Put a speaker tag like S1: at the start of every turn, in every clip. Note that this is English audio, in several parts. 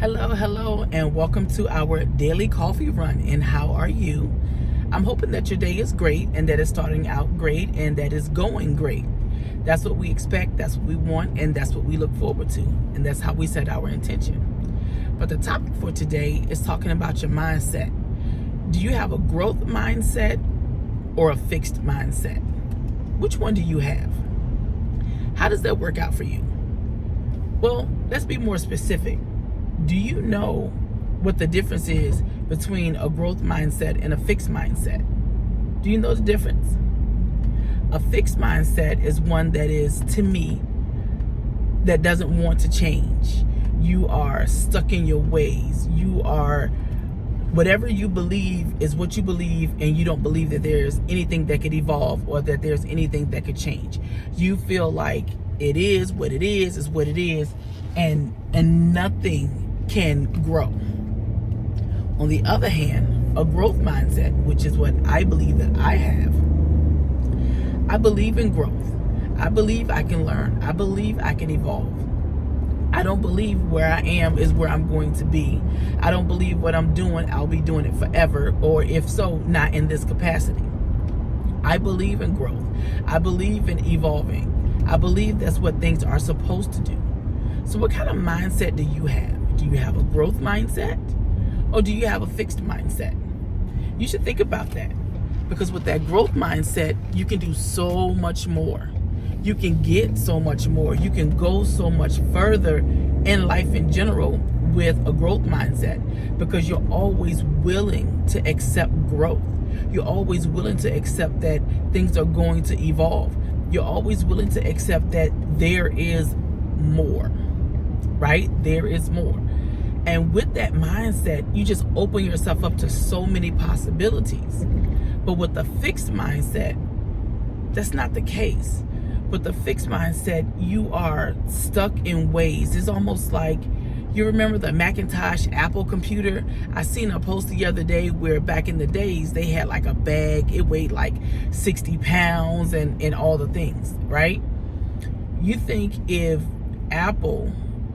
S1: Hello, and welcome to our daily coffee run. And how are you? I'm hoping that your day is great and that it's starting out great and that it's going great. That's what we expect, that's what we want, and that's what we look forward to. And that's how we set our intention. But the topic for today is talking about your mindset. Do you have a growth mindset or a fixed mindset? Which one do you have? How does that work out for you? Well, let's be more specific. Do you know what the difference is between a growth mindset and a fixed mindset? Do you know the difference? A fixed mindset is one that is, to me, that doesn't want to change. You are stuck in your ways. You are, whatever you believe is what you believe, and you don't believe that there's anything that could evolve or that there's anything that could change. You feel like it is what it is what it is, and nothing can grow. On the other hand, a growth mindset, which is what I believe that I have, I believe in growth. I believe I can learn. I believe I can evolve. I don't believe where I am is where I'm going to be. I don't believe what I'm doing, I'll be doing it forever, or if so, not in this capacity. I believe in growth. I believe in evolving. I believe that's what things are supposed to do. So what kind of mindset do you have? Do you have a growth mindset or do you have a fixed mindset? You should think about that, because with that growth mindset, you can do so much more. You can get so much more. You can go so much further in life in general with a growth mindset, because you're always willing to accept growth. You're always willing to accept that things are going to evolve. You're always willing to accept that there is more, right? There is more. And with that mindset, you just open yourself up to so many possibilities. But with the fixed mindset, that's not the case. With the fixed mindset, you are stuck in ways. It's almost like, you remember the Macintosh Apple computer? I seen a post the other day where back in the days, they had like a bag. It weighed like 60 pounds and all the things, right? You think if Apple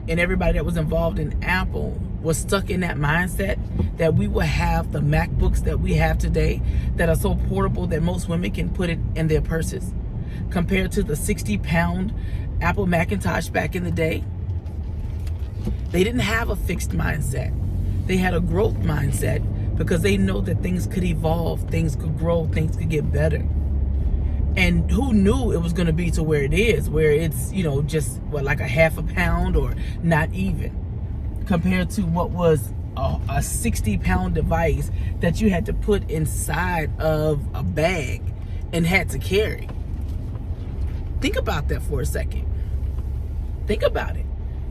S1: and everybody that was involved in Apple was stuck in that mindset, that we will have the MacBooks that we have today that are so portable that most women can put it in their purses, compared to the 60-pound Apple Macintosh back in the day? They didn't have a fixed mindset. They had a growth mindset, because they know that things could evolve, things could grow, things could get better. And who knew it was going to be to where it is, where it's, just like a half a pound or not even, compared to what was a 60-pound device that you had to put inside of a bag and had to carry. Think about that for a second. Think about it.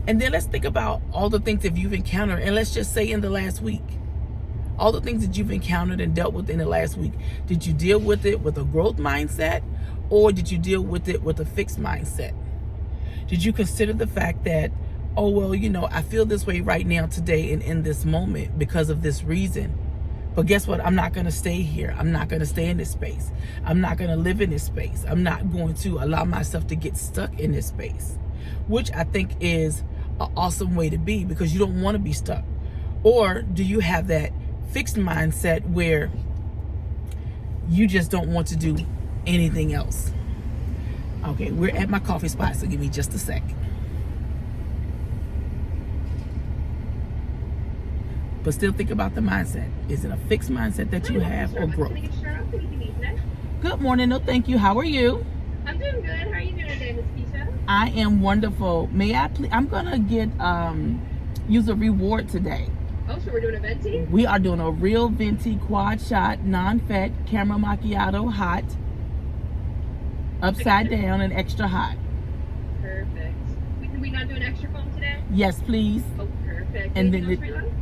S1: And then let's think about all the things that you've encountered, and let's just say in the last week. All the things that you've encountered and dealt with in the last week. Did you deal with it with a growth mindset, or did you deal with it with a fixed mindset? Did you consider the fact that, oh, well, I feel this way right now today and in this moment because of this reason. But guess what? I'm not going to stay here. I'm not going to stay in this space. I'm not going to live in this space. I'm not going to allow myself to get stuck in this space, which I think is an awesome way to be, because you don't want to be stuck. Or do you have that fixed mindset where you just don't want to do anything else? Okay, we're at my coffee spot, so give me just a sec. But still think about the mindset. Is it a fixed mindset that you have, or growth? Good morning. No, thank you. How are you?
S2: I'm doing good. How are you doing today, Miss Keisha?
S1: I am wonderful. May I please? I'm gonna get use a reward today.
S2: Oh, so we're doing a venti?
S1: We are doing a real venti quad shot, non-fat caramel macchiato, hot, upside down, and extra hot.
S2: Perfect. Can we not do an extra foam today?
S1: Yes, please.
S2: Oh, perfect.
S1: And
S2: Anything
S1: then
S2: else for you?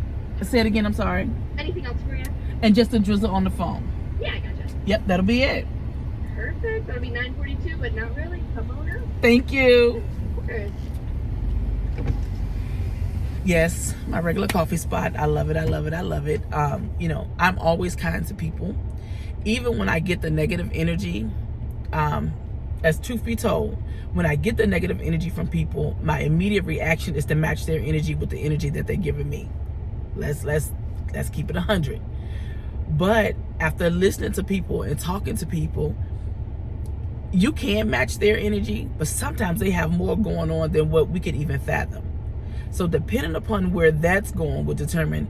S1: Say it again. I'm sorry.
S2: Anything else for you?
S1: And just a drizzle on the foam.
S2: Yeah, I gotcha.
S1: Yep, that'll be it.
S2: Perfect. That'll be $9.42, but not really. Come on up.
S1: Thank you.
S2: Okay.
S1: Yes, my regular coffee spot. I love it. I love it. I love it. I'm always kind to people. Even when I get the negative energy, As truth be told, when I get the negative energy from people, my immediate reaction is to match their energy with the energy that they're giving me. Let's keep it 100. But after listening to people and talking to people, you can match their energy, but sometimes they have more going on than what we could even fathom. So depending upon where that's going will determine,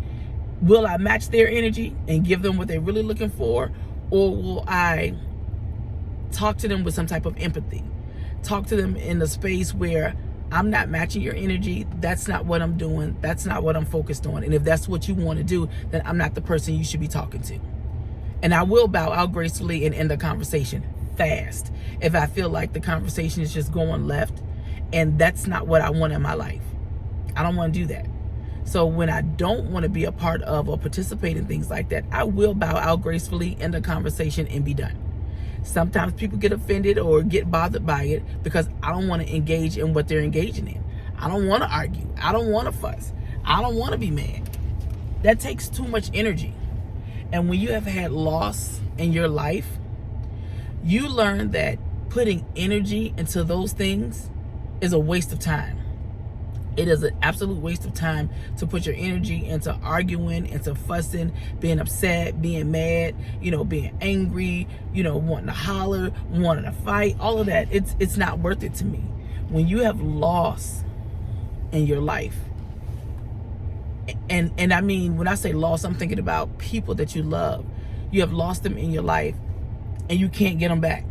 S1: will I match their energy and give them what they're really looking for, or will I talk to them with some type of empathy? Talk to them in a space where I'm not matching your energy. That's not what I'm doing. That's not what I'm focused on. And if that's what you want to do, then I'm not the person you should be talking to. And I will bow out gracefully and end the conversation fast if I feel like the conversation is just going left and that's not what I want in my life. I don't want to do that. So when I don't want to be a part of or participate in things like that, I will bow out gracefully, end the conversation, and be done. Sometimes people get offended or get bothered by it because I don't want to engage in what they're engaging in. I don't want to argue. I don't want to fuss. I don't want to be mad. That takes too much energy. And when you have had loss in your life, you learn that putting energy into those things is a waste of time. It is an absolute waste of time to put your energy into arguing, into fussing, being upset, being mad, being angry, wanting to holler, wanting to fight, all of that. It's not worth it to me. When you have loss in your life, and I mean, when I say loss, I'm thinking about people that you love. You have lost them in your life and you can't get them back.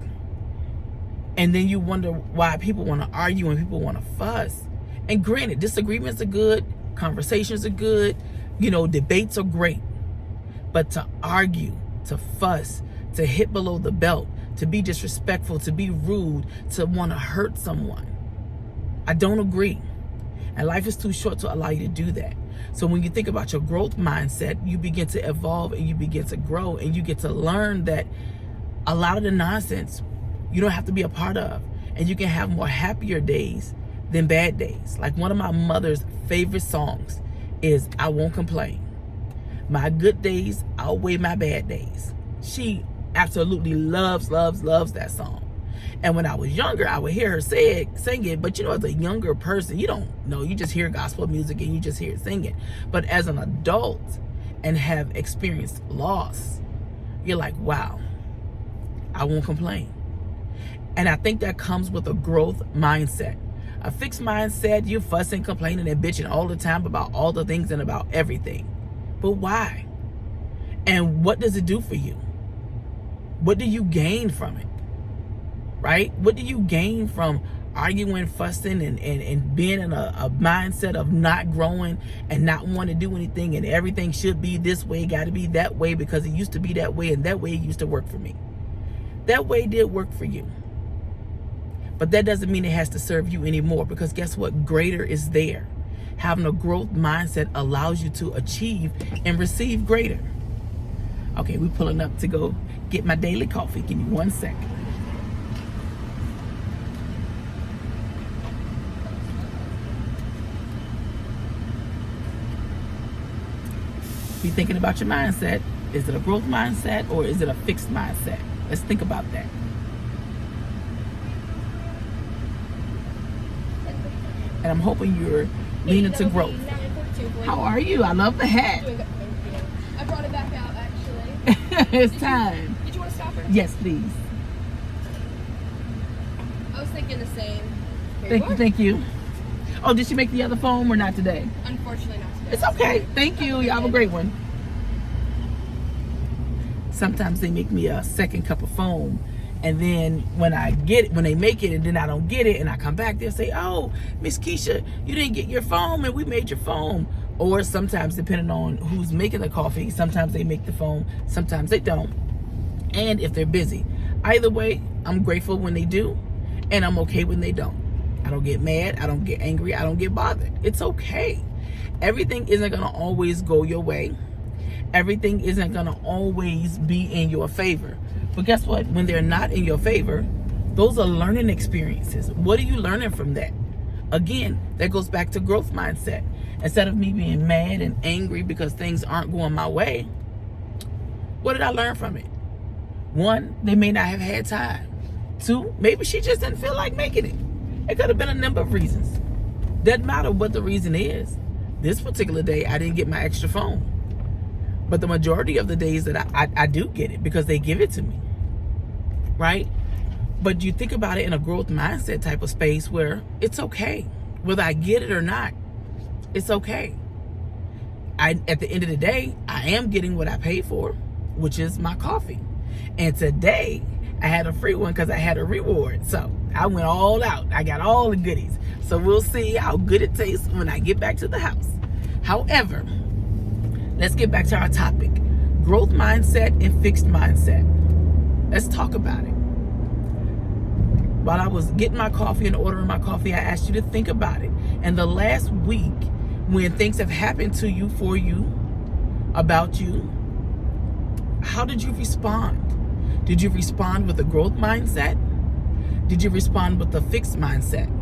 S1: And then you wonder why people want to argue and people want to fuss. And granted, disagreements are good, conversations are good, debates are great. But to argue, to fuss, to hit below the belt, to be disrespectful, to be rude, to want to hurt someone, I don't agree. And life is too short to allow you to do that. So when you think about your growth mindset, you begin to evolve and you begin to grow and you get to learn that a lot of the nonsense you don't have to be a part of. And you can have more happier days than bad days. Like one of my mother's favorite songs is I Won't Complain. My good days outweigh my bad days. She absolutely loves that song. And when I was younger, I would hear her sing it. But as a younger person, you don't know. You just hear gospel music and you just hear it singing. But as an adult and have experienced loss, you're like, wow, I won't complain. And I think that comes with a growth mindset. A fixed mindset, you fussing, complaining, and bitching all the time about all the things and about everything. But why? And what does it do for you? What do you gain from it? Right? What do you gain from arguing, fussing, and being in a mindset of not growing and not wanting to do anything and everything should be this way, got to be that way because it used to be that way and that way it used to work for me. That way did work for you. But that doesn't mean it has to serve you anymore because guess what? Greater is there. Having a growth mindset allows you to achieve and receive greater. Okay, we're pulling up to go get my daily coffee. Give me 1 second. Be thinking about your mindset. Is it a growth mindset or is it a fixed mindset? Let's think about that. And I'm hoping you're leaning to growth. How are you? I love the hat.
S2: Doing good, thank you. I brought it back out actually.
S1: It's time.
S2: Did you want to stop her?
S1: Yes, please.
S2: I was thinking the same. Here
S1: Thank you. Oh, did she make the other foam or not today?
S2: Unfortunately not today.
S1: It's okay. Thank you. You have a great one. Sometimes they make me a second cup of foam. And then when they make it and then I don't get it and I come back, they'll say, oh, Miss Keisha, you didn't get your foam and we made your foam. Or sometimes, depending on who's making the coffee, sometimes they make the foam, sometimes they don't. And if they're busy. Either way, I'm grateful when they do and I'm okay when they don't. I don't get mad, I don't get angry, I don't get bothered. It's okay. Everything isn't gonna always go your way. Everything isn't gonna always be in your favor. But guess what? When they're not in your favor, those are learning experiences. What are you learning from that? Again, that goes back to growth mindset. Instead of me being mad and angry because things aren't going my way, what did I learn from it? One, they may not have had time. Two, maybe she just didn't feel like making it. It could have been a number of reasons. Doesn't matter what the reason is. This particular day, I didn't get my extra phone. But the majority of the days that I do get it because they give it to me, right? But you think about it in a growth mindset type of space where it's okay. Whether I get it or not, it's okay. At the end of the day, I am getting what I paid for, which is my coffee. And today, I had a free one because I had a reward. So I went all out. I got all the goodies. So we'll see how good it tastes when I get back to the house. However, let's get back to our topic. Growth mindset and fixed mindset. Let's talk about it. While I was getting my coffee and ordering my coffee, I asked you to think about it. And the last week, when things have happened to you, for you, about you, how did you respond? Did you respond with a growth mindset? Did you respond with a fixed mindset?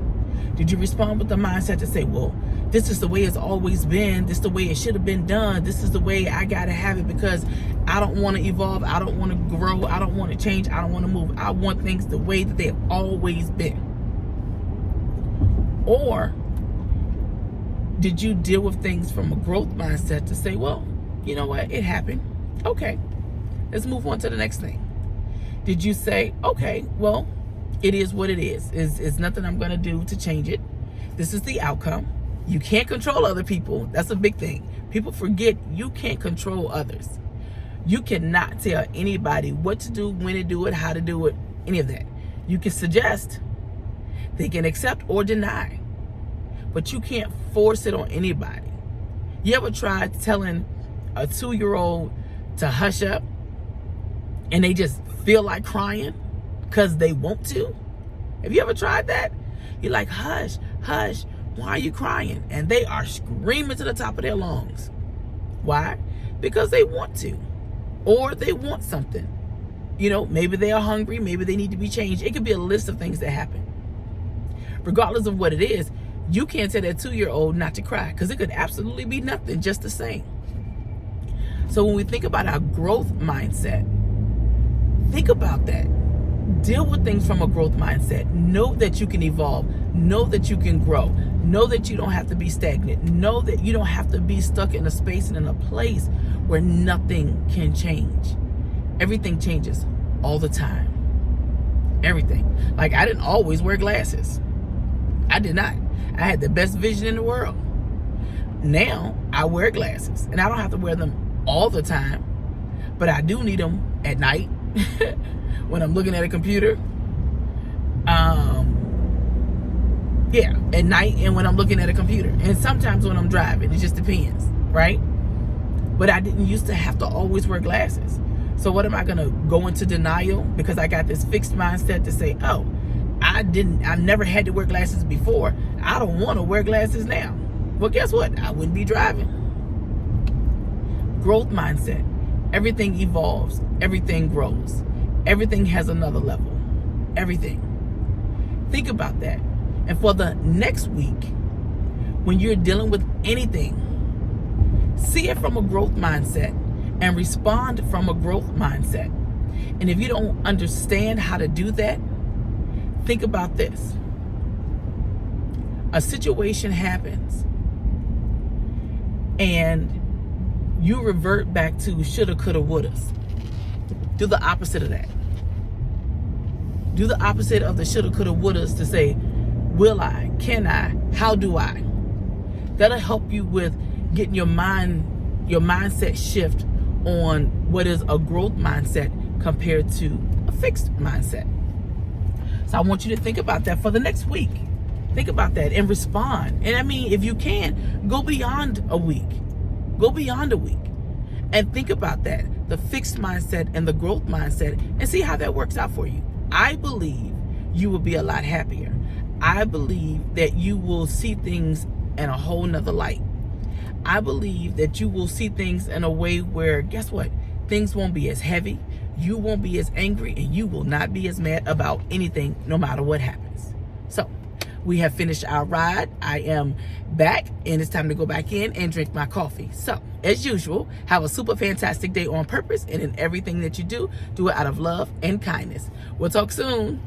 S1: Did you respond with the mindset to say, well, this is the way it's always been. This is the way it should have been done. This is the way I got to have it because I don't want to evolve. I don't want to grow. I don't want to change. I don't want to move. I want things the way that they have always been. Or did you deal with things from a growth mindset to say, well, you know what? It happened. Okay, let's move on to the next thing. Did you say, okay, well, it is what it is. It's nothing I'm going to do to change it. This is the outcome. You can't control other people. That's a big thing. People forget you can't control others. You cannot tell anybody what to do, when to do it, how to do it, any of that. You can suggest. They can accept or deny. But you can't force it on anybody. You ever tried telling a 2-year-old to hush up and they just feel like crying because they want to? Have you ever tried that? You're like, hush, hush. Why are you crying? And they are screaming to the top of their lungs. Why? Because they want to. Or they want something. You know, maybe they are hungry. Maybe they need to be changed. It could be a list of things that happen. Regardless of what it is, you can't tell that 2-year-old not to cry because it could absolutely be nothing just the same. So when we think about our growth mindset, think about that. Deal with things from a growth mindset. Know that you can evolve. Know that you can grow. Know that you don't have to be stagnant. Know that you don't have to be stuck in a space and in a place where nothing can change. Everything changes all the time. Everything. Like, I didn't always wear glasses. I did not. I had the best vision in the world. Now, I wear glasses. And I don't have to wear them all the time. But I do need them at night. When I'm looking at a computer. Yeah, at night and when I'm looking at a computer. And sometimes when I'm driving. It just depends, right? But I didn't used to have to always wear glasses. So what am I going to go into denial? Because I got this fixed mindset to say, oh, I never had to wear glasses before. I don't want to wear glasses now. Well, guess what? I wouldn't be driving. Growth mindset. Everything evolves. Everything grows. Everything has another level. Everything. Think about that. And for the next week, when you're dealing with anything, see it from a growth mindset and respond from a growth mindset. And if you don't understand how to do that, think about this. A situation happens and you revert back to shoulda, coulda, wouldas. Do the opposite of that. Do the opposite of the shoulda, coulda, wouldas to say, will I? Can I? How do I? That'll help you with getting your mindset shift on what is a growth mindset compared to a fixed mindset. So I want you to think about that for the next week. Think about that and respond. And I mean, if you can, go beyond a week. Go beyond a week. And think about that, the fixed mindset and the growth mindset, and see how that works out for you. I believe you will be a lot happier. I believe that you will see things in a whole nother light. I believe that you will see things in a way where, guess what? Things won't be as heavy. You won't be as angry, and you will not be as mad about anything, no matter what happens. So we have finished our ride. I am back, and it's time to go back in and drink my coffee. So as usual, have a super fantastic day on purpose, and in everything that you do, do it out of love and kindness. We'll talk soon.